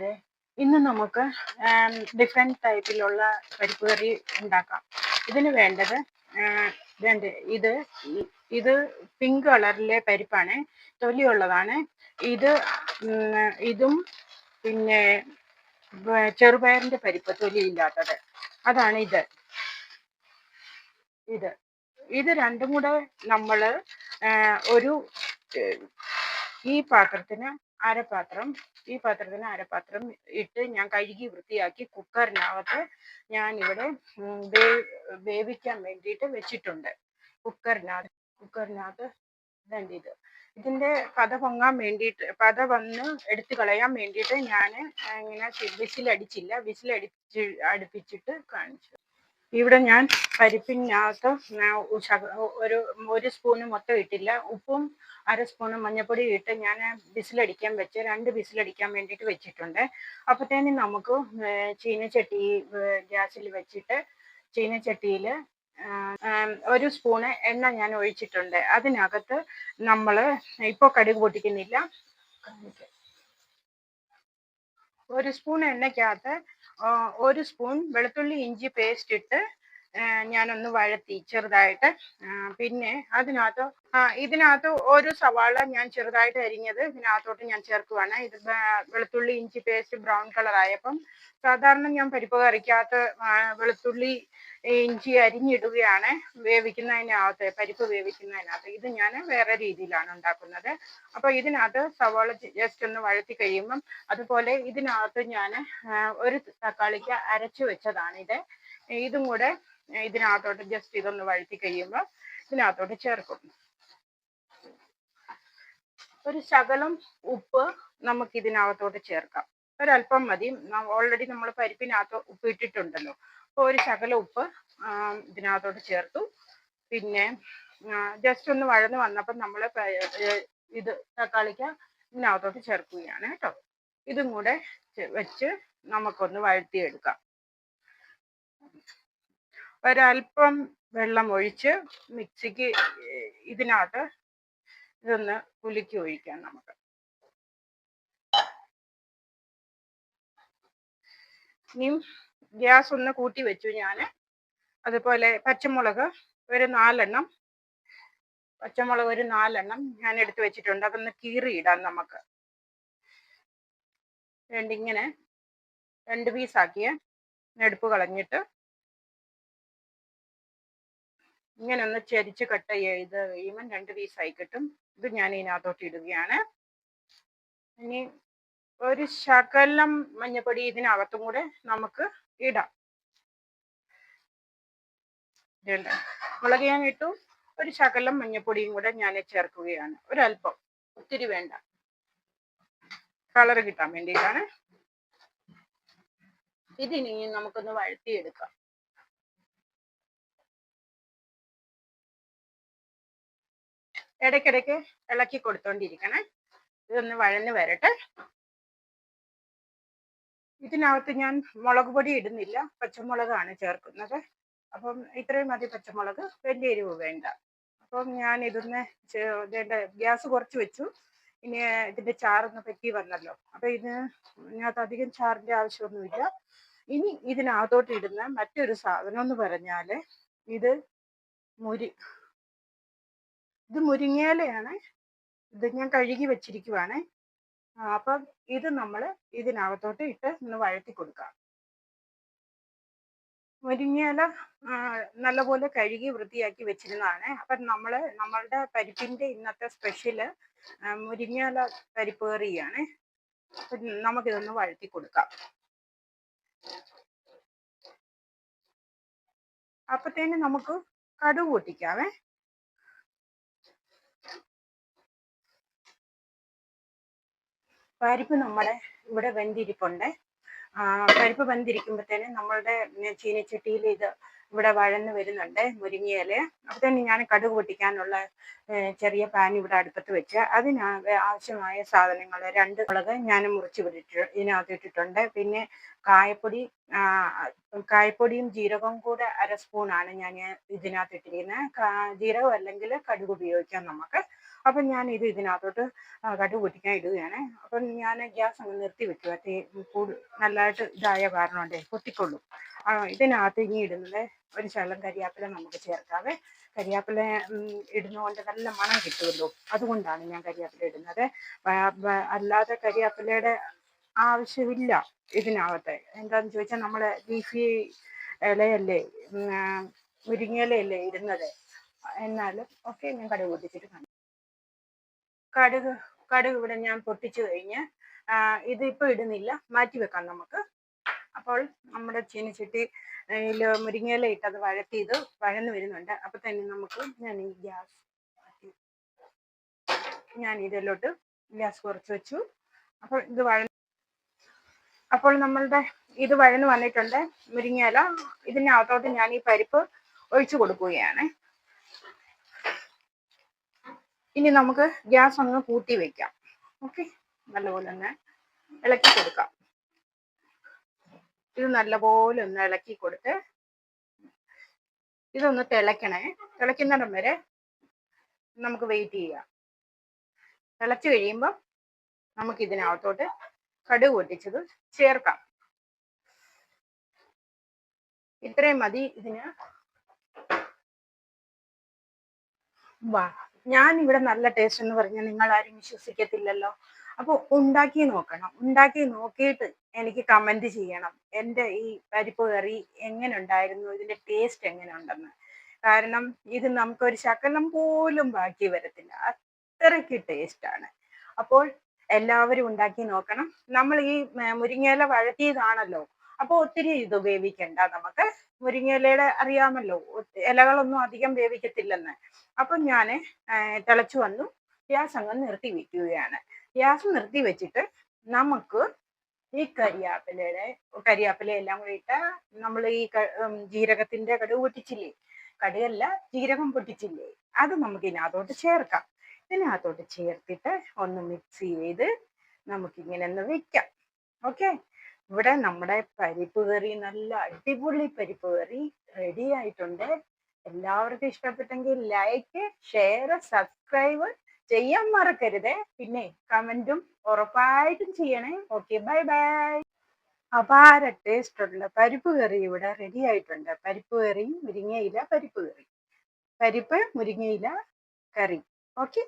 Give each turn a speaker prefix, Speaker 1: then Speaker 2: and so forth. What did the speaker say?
Speaker 1: കൂട്ടുകാരെ, ഇന്ന് നമുക്ക് ഡിഫറെൻറ്റ് ടൈപ്പിലുള്ള പരിപ്പ് കറി ഉണ്ടാക്കാം. ഇതിന് വേണ്ടത് ഇത് ഇത് പിങ്ക് കളറിലെ പരിപ്പാണ്, തൊലിയുള്ളതാണ്. ഇതും പിന്നെ ചെറുപയറിൻ്റെ പരിപ്പ് തൊലിയില്ലാത്തത്, അതാണ് ഇത്. ഇത് രണ്ടും കൂടെ നമ്മൾ ഈ പാത്രത്തിന് അരപ്പാത്രം അരപ്പാത്രം ഇട്ട് ഞാൻ കഴുകി വൃത്തിയാക്കി കുക്കറിനകത്ത് ഞാൻ ഇവിടെ വേവിക്കാൻ വേണ്ടിയിട്ട് വെച്ചിട്ടുണ്ട്. കുക്കറിനകത്ത് ഇതിൻ്റെ പത പൊങ്ങാൻ വേണ്ടിയിട്ട്, പത വന്ന് എടുത്തു കളയാൻ വേണ്ടിയിട്ട് ഞാൻ ഇങ്ങനെ അടുപ്പിച്ചിട്ട് കാണിച്ചു. ഇവിടെ ഞാൻ പരിപ്പിനകത്ത് ഒരു സ്പൂണ് മൊത്തം ഇട്ടില്ല, ഉപ്പും 1/2 സ്പൂണ് മഞ്ഞൾപ്പൊടി ഇട്ട് ഞാൻ വിസിലടിക്കാൻ വെച്ച് 2 വിസിലടിക്കാൻ വേണ്ടിയിട്ട് വെച്ചിട്ടുണ്ട്. അപ്പോഴത്തേനും നമുക്ക് ചീനച്ചട്ടി ഗ്യാസിൽ വെച്ചിട്ട് ചീനച്ചട്ടിയിൽ 1 സ്പൂണ് എണ്ണ ഞാൻ ഒഴിച്ചിട്ടുണ്ട്. അതിനകത്ത് നമ്മൾ ഇപ്പോൾ കടുക് പൊട്ടിക്കുന്നില്ല. 1 സ്പൂൺ എണ്ണയ്ക്കകത്ത് 1 സ്പൂൺ വെളുത്തുള്ളി ഇഞ്ചി പേസ്റ്റ് ഇട്ട് ഞാനൊന്ന് വഴറ്റി ചെറുതായിട്ട്. പിന്നെ ഇതിനകത്ത് ഒരു സവാള ഞാൻ ചെറുതായിട്ട് അരിഞ്ഞത് ഇതിനകത്തോട്ട് ഞാൻ ചേർക്കുവാണ്. ഇത് വെളുത്തുള്ളി ഇഞ്ചി പേസ്റ്റ് ബ്രൗൺ കളർ ആയപ്പം, സാധാരണ ഞാൻ പരിപ്പ് കറിക്കകത്ത് വെളുത്തുള്ളി ഇഞ്ചി അരിഞ്ഞിടുകയാണ് വേവിക്കുന്നതിനകത്ത്, പരിപ്പ് വേവിക്കുന്നതിനകത്ത്. ഇത് ഞാൻ വേറെ രീതിയിലാണ് ഉണ്ടാക്കുന്നത്. അപ്പോൾ ഇതിനകത്ത് സവാള ജസ്റ്റ് ഒന്ന് വഴറ്റി കഴിയുമ്പം, അതുപോലെ ഇതിനകത്ത് ഞാൻ 1 തക്കാളിക്ക് അരച്ചു വെച്ചതാണ് ഇതും കൂടെ ഇതിനകത്തോട്ട് ജസ്റ്റ് ഇതൊന്ന് വഴറ്റി കഴിയുമ്പോൾ ഇതിനകത്തോട്ട് ചേർക്കും. ഒരു ശകലം ഉപ്പ് നമുക്ക് ഇതിനകത്തോട്ട് ചേർക്കാം, ഒരല്പം മതി. ഓൾറെഡി നമ്മൾ പരിപ്പിനകത്ത് ഉപ്പ് ഇട്ടിട്ടുണ്ടല്ലോ, അപ്പോൾ ഒരു ശകലം ഉപ്പ് ഇതിനകത്തോട്ട് ചേർത്തു. പിന്നെ ജസ്റ്റ് ഒന്ന് വഴന്ന് വന്നപ്പോൾ നമ്മൾ തക്കാളിക്ക് ഇതിനകത്തോട്ട് ചേർക്കുകയാണ് കേട്ടോ. ഇതും കൂടെ വെച്ച് നമുക്കൊന്ന് വഴറ്റിയെടുക്കാം. ഒരല്പം വെള്ളം ഒഴിച്ച് മിക്സിക്ക് ഇതിനകത്ത് ഇതൊന്ന് കുലുക്കി ഒഴിക്കാം നമുക്ക്. ഇനിയും ഗ്യാസ് ഒന്ന് കൂട്ടി വെച്ചു ഞാൻ. അതുപോലെ പച്ചമുളക് ഒരു 4 എണ്ണം ഞാൻ എടുത്ത് വെച്ചിട്ടുണ്ട്. അതൊന്ന് കീറിയിടാം നമുക്ക്. ഇങ്ങനെ 2 പീസാക്കിയ നെടുപ്പ് കളഞ്ഞിട്ട് ഇങ്ങനെ ഒന്ന് ചരിച്ച് കട്ട് ചെയ്ത് കഴിയുമ്പം 2 പീസായി കിട്ടും. ഇത് ഞാൻ ഇതിനകത്തോട്ട് ഇടുകയാണ്. ഇനി ഒരു ശകലം മഞ്ഞപ്പൊടി ഇതിനകത്തും കൂടെ നമുക്ക് ഇടാം. മുളക് ഞാൻ ഇട്ടു, ഒരു ശകലം മഞ്ഞപ്പൊടിയും കൂടെ ഞാൻ ചേർക്കുകയാണ്. ഒരല്പം, ഒത്തിരി വേണ്ട, കളർ കിട്ടാൻ വേണ്ടിയിട്ടാണ്. ഇതിനി നമുക്കൊന്ന് വഴറ്റിയെടുക്കാം. ഇടയ്ക്കിടയ്ക്ക് ഇളക്കി കൊടുത്തോണ്ടിരിക്കണേ. ഇതൊന്ന് വഴന്ന് വരട്ടെ. ഇതിനകത്ത് ഞാൻ മുളക് പൊടി ഇടുന്നില്ല, പച്ചമുളകാണ് ചേർക്കുന്നത്. അപ്പം ഇത്രയും മതി പച്ചമുളക്, വലിയ എരിവ് വേണ്ട. അപ്പം ഞാൻ ഇതിൻ്റെ ഗ്യാസ് കുറച്ച് വെച്ചു. ഇനി ഇതിൻ്റെ ചാറൊന്ന് പറ്റി വന്നല്ലോ, അപ്പം ഇതിനകത്ത് അധികം ചാറിൻ്റെ ആവശ്യമൊന്നുമില്ല. ഇനി ഇതിനകത്തോട്ട് ഇടുന്ന മറ്റൊരു സാധനം എന്ന് പറഞ്ഞാൽ ഇത് മുരിങ്ങയിലയാണ്. ഇത് ഞാൻ കഴുകി വെച്ചിരിക്കുവാണ്. അപ്പം ഇത് നമ്മൾ ഇതിനകത്തോട്ട് ഇട്ട് ഒന്ന് വഴറ്റി കൊടുക്കാം. മുരിങ്ങയില നല്ലപോലെ കഴുകി വൃത്തിയാക്കി വെച്ചിരുന്നതാണ്. അപ്പം നമ്മളുടെ പരിപ്പിൻ്റെ ഇന്നത്തെ സ്പെഷ്യല് മുരിങ്ങയില പരിപ്പ് കറിയാണ്. അപ്പം നമുക്കിതൊന്ന് വഴറ്റി കൊടുക്കാം. അപ്പത്തേന് നമുക്ക് കടുക് പൊട്ടിക്കാവേ. പരിപ്പ് നമ്മുടെ ഇവിടെ വെന്തിരിപ്പുണ്ട്. പരിപ്പ് വെന്തിരിക്കുമ്പോഴത്തേന് നമ്മളുടെ ചീനച്ചട്ടിയിൽ ഇവിടെ വഴന്ന് വരുന്നുണ്ട് മുരിങ്ങയില. അപ്പോഴത്തേന് ഞാൻ കടുക് പൊട്ടിക്കാനുള്ള ചെറിയ പാൻ ഇവിടെ അടുപ്പത്ത് വെച്ച് ആവശ്യമായ സാധനങ്ങൾ 2 മുളക് ഞാൻ മുറിച്ച് ഇതിനകത്ത് ഇട്ടിട്ടുണ്ട്. പിന്നെ കായപ്പൊടിയും ജീരകവും കൂടെ 1/2 സ്പൂണാണ് ഞാൻ ഇതിനകത്ത് ഇട്ടിരിക്കുന്നത്. ജീരകം അല്ലെങ്കിൽ കടുക് ഉപയോഗിക്കാം നമുക്ക്. അപ്പം ഞാൻ ഇതിനകത്തോട്ട് കടുക് പൊട്ടിക്കാൻ ഇടുകയാണ്. അപ്പം ഞാൻ ഗ്യാസ് അങ്ങ് നിർത്തി വെക്കുക. നല്ലതായിട്ട് ഇതായ കാരണം കൊണ്ടേ പൊട്ടിക്കൊള്ളും. ഇതിനകത്ത് ഇനി ഇടുന്നത് ഒരു ശകലം കരിയാപ്പില നമുക്ക് ചേർക്കാവേ. കരിയാപ്പില ഇടുന്നതുകൊണ്ട് നല്ല മണം കിട്ടുമല്ലോ, അതുകൊണ്ടാണ് ഞാൻ കരിയാപ്പില ഇടുന്നത്. അല്ലാതെ കരിയാപ്പിലയുടെ ആവശ്യമില്ല ഇതിനകത്ത്. എന്താണെന്ന് ചോദിച്ചാൽ നമ്മൾ ലീഫി ഇലയല്ലേ, മുരിങ്ങയിലയല്ലേ ഇടുന്നത്. എന്നാലും ഓക്കെ, ഞാൻ കടുക് പൊട്ടിച്ചിട്ട് കാണാം. കടുക് ഇവിടെ ഞാൻ പൊട്ടിച്ചു കഴിഞ്ഞ് ഇതിപ്പോൾ ഇടുന്നില്ല, മാറ്റി വെക്കാം നമുക്ക്. അപ്പോൾ നമ്മുടെ ചീനച്ചട്ടി മുരിങ്ങയില ഇട്ടത് ഇത് വഴന്ന് വരുന്നുണ്ട്. അപ്പൊ തന്നെ നമുക്ക് ഞാൻ ഇതിലോട്ട് ഗ്യാസ് കുറച്ച് വെച്ചു. അപ്പോൾ അപ്പോൾ നമ്മളുടെ ഇത് വഴന്ന് വന്നിട്ടുണ്ട്. മുരിങ്ങയില ഇതിനകത്തോട്ട് ഞാൻ ഈ പരിപ്പ് ഒഴിച്ചു കൊടുക്കുകയാണ്. ഇനി നമുക്ക് ഗ്യാസ് ഒന്ന് കൂട്ടി വെക്കാം. ഓക്കെ, നല്ലപോലെ ഒന്ന് ഇളക്കി കൊടുക്കാം. ഇത് നല്ലപോലെ ഒന്ന് ഇളക്കി കൊടുത്ത് ഇതൊന്ന് തിളയ്ക്കണേ. തിളയ്ക്കുന്നിടം വരെ നമുക്ക് വെയിറ്റ് ചെയ്യാം. തിളച്ച് കഴിയുമ്പോൾ നമുക്ക് ഇതിനകത്തോട്ട് കടുക് പൊട്ടിച്ചത് ചേർക്കാം. ഇത്രയും മതി ഇതിന്. ഞാൻ ഇവിടെ നല്ല ടേസ്റ്റ് എന്ന് പറഞ്ഞാൽ നിങ്ങൾ ആരും വിശ്വസിക്കത്തില്ലല്ലോ. അപ്പോൾ ഉണ്ടാക്കി നോക്കണം. ഉണ്ടാക്കി നോക്കിയിട്ട് എനിക്ക് കമന്റ് ചെയ്യണം, എൻ്റെ ഈ പരിപ്പ് കറി എങ്ങനെ ഉണ്ടായിരുന്നു, ഇതിന്റെ ടേസ്റ്റ് എങ്ങനെ ഉണ്ടെന്ന്. കാരണം ഇത് നമുക്കൊരു ശകലം പോലും ബാക്കി വരത്തില്ല, അത്രയ്ക്ക് ടേസ്റ്റാണ്. അപ്പോൾ എല്ലാവരും ഉണ്ടാക്കി നോക്കണം. നമ്മൾ ഈ മുരിങ്ങയില വഴറ്റിയതാണല്ലോ, അപ്പോൾ ഒത്തിരി ഇത് വേവിക്കണ്ട. നമുക്ക് മുരിങ്ങയിലയുടെ അറിയാമല്ലോ, ഇലകളൊന്നും അധികം വേവിക്കത്തില്ലെന്ന്. അപ്പം ഞാൻ തിളച്ചു വന്നു, ഗ്യാസ് അങ്ങ് നിർത്തി വെക്കുകയാണ്. ഗ്യാസ് നിർത്തി വെച്ചിട്ട് നമുക്ക് ഈ കരിയാപ്പില എല്ലാം കൂടി ഇട്ട നമ്മൾ ഈ ജീരകത്തിന്റെ കടുക് പൊട്ടിച്ചില്ലേ, കടുകല്ല ജീരകം പൊട്ടിച്ചില്ലേ, അത് നമുക്ക് ഇതിനകത്തോട്ട് ചേർക്കാം. ഇതിനകത്തോട്ട് ചേർത്തിട്ട് ഒന്ന് മിക്സ് ചെയ്ത് നമുക്കിങ്ങനെ ഒന്ന് വെക്കാം. ഓക്കെ, ഇവിടെ നമ്മുടെ പരിപ്പ് കറി, നല്ല അടിപൊളി പരിപ്പ് കറി റെഡി ആയിട്ടുണ്ട്. എല്ലാവർക്കും ഇഷ്ടപ്പെട്ടെങ്കിൽ ലൈക്ക്, ഷെയർ, സബ്സ്ക്രൈബ് ചെയ്യാൻ മറക്കരുത്. പിന്നെ കമന്റും ഉറപ്പായിട്ടും ചെയ്യണേ. Okay, bye bye. അപാര ടേസ്റ്റ് ഉള്ള പരിപ്പ് കറി ഇവിടെ റെഡി ആയിട്ടുണ്ട്. പരിപ്പ് കറി, മുരിങ്ങയില പരിപ്പ് കറി, പരിപ്പ് മുരിങ്ങയില കറി. ഓക്കെ.